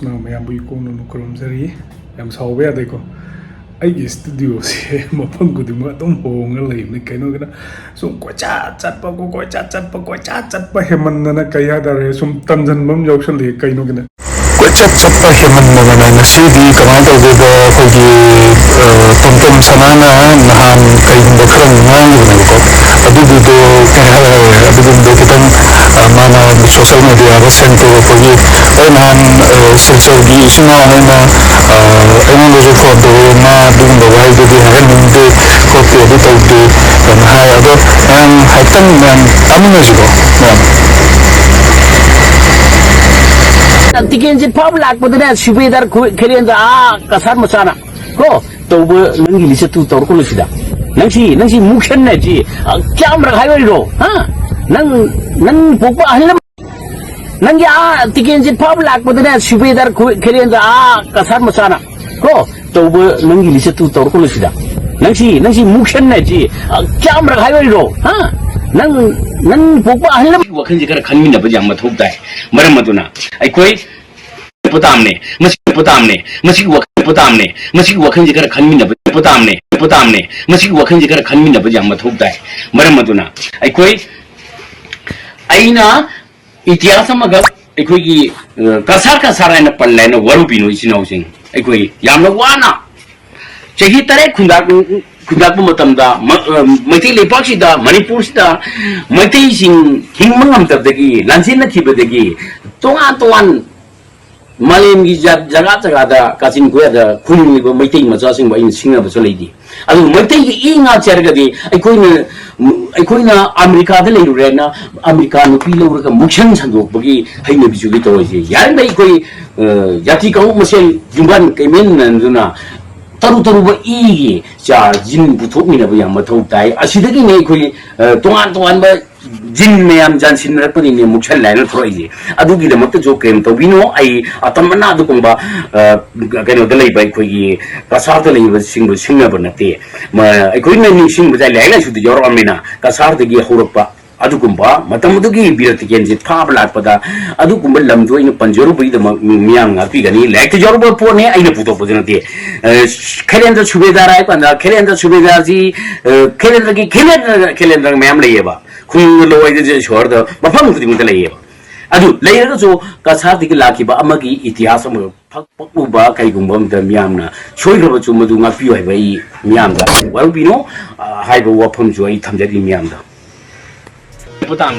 ꯃꯌꯥꯝꯕꯨ ꯏꯀꯣꯡꯅ ꯈꯨꯔꯨꯝꯖꯔꯤ ꯌꯥꯝ ꯁꯥꯎꯕ ꯌꯥꯗꯦꯀꯣ ꯑꯩꯒꯤ ꯁ꯭ꯇꯨꯗꯤꯑꯣꯁꯦ ꯃꯐꯝ ꯈꯨꯗꯤꯡꯃꯛ ꯑꯗꯨꯝ ꯍꯣꯡꯉ ꯂꯩꯕꯅꯤ ꯀꯩꯅꯣꯒꯤꯅ ꯁꯨꯝ ꯀꯣꯏꯆꯠ ꯆꯠꯄ ꯍꯦꯃꯟꯗꯅ ꯀꯩ ꯍꯥꯏꯇꯥꯔꯦ ꯁꯨꯝ ꯇꯟꯖꯟꯕ ꯑꯃ ꯌꯥꯎꯁꯜꯂꯛꯑꯦ ꯀꯩꯅꯣꯒꯤꯅ ꯀꯣꯏꯆꯠ ꯆꯠꯄ ꯍꯦꯃꯟꯗꯅ ꯉꯁꯤꯗꯤ ꯀꯃꯥꯏꯅ ꯇꯧꯒꯦꯗ ꯑꯩꯈꯣꯏꯒꯤ ꯇꯣꯝꯇꯣꯝꯁꯅꯥꯅ ꯅꯍꯥꯟ ꯀꯩꯒꯨꯝꯕ ꯈꯔ ꯉꯥꯡꯈꯤꯕꯅꯦꯕꯀꯣ ꯑꯗꯨꯒꯤꯗꯣ ꯑꯗꯨꯒꯨꯝꯕꯗꯣ ꯈꯤꯇꯪ ꯃꯥꯅ ꯁꯣꯁꯦꯜ ꯃꯦꯗꯤꯌꯥꯗ ꯁꯦꯡꯗꯣꯛꯄꯒꯤ ꯅꯍꯥꯟ ꯁꯤꯜꯆꯔꯒꯤ ꯏꯆꯤꯟ ꯏꯅꯥꯎꯈꯩꯅ ꯑꯩꯉꯣꯟꯗꯁꯨ ꯐꯣꯟ ꯇꯧꯔꯛꯑꯦ ꯃꯥ ꯑꯗꯨꯒꯨꯝꯕ ꯋꯥꯍꯩꯗꯨꯗꯤ ꯍꯥꯏꯍꯟꯅꯤꯡꯗꯦ ꯈꯣꯠꯇꯦ ꯑꯗꯨ ꯇꯧꯗꯦ ꯀꯩꯅꯣ ꯍꯥꯏ ꯑꯗꯣ ꯃꯌꯥꯝ ꯍꯥꯏꯐꯦꯠꯇꯪ ꯃꯌꯥꯝ ꯇꯥꯃꯤꯟꯅꯁꯤꯀꯣ ꯃꯌꯥꯝ tikenji pab lak padane subedar kherenja kasar masana ko tawba nangi lise tu tor ko lisida nangsi mukshan na ji kyam ra hayo ro ha nang pokpa ahla nangi tikenji pab lak padane subedar kherenja kasar masana ko tawba nangi lise tu tor ko lisida nangsi mukshan na ji kyam ra hayo ro ha nang pokpa ahla wakhanje kara khanmi na bajam mathok dai maram maduna ai koi putamne masi wakhanje kara khanmi na putamne masi wakhanje kara khanmi na bajam mathok dai maram maduna ai koi aina itihas amaga ai koi gi kasar aina pallaina warubino isinausing ai koi yamna wana chahi tare khundakpa matamda maitai lepakida manipurda maitai sing hingmang amtabdagi lanjina khibadagi tongan malem gi jaga da kachin goya khuni go maitai macha sing bain singa ba cholidi adu maitai gi inga chergadi aikoina america da leirure na america no pi lawra mukshan sandok bagi haina bisugi toisi yan dai koi jati kau masel jumban kemen nanduna taru ba igi cha jin buthok mina ba yam mathau tai asidagi ne khoi tongan ba jin meyam jansin rakpani ne mukshan laina throiji adugi da mak jo kem to bino ai atamna adu kumba kano da lei bai khoi gi kasar da lei ba singna ba nate ma ai khoi ne ning sing ba lai la su de yor amina kasar da gi horpa adukumba matamudugi birati kenji thab lakpada adukumba lamdo ina panjoro bari da miyang ngapi gani lek jorbo pone aina puto podinati khelendra subedar ai panda khelendra subedar ji khelendra mayam leyeba khung loi de shor da mafam khuding da leyeba adu leyra jo kasar digi lakiba amagi itihas am phakpuba kaigumba da miyamna choigraba chu madu ngapi hai bai miyamda warubino hai bo wafam jo ai thamjadi miyamda putam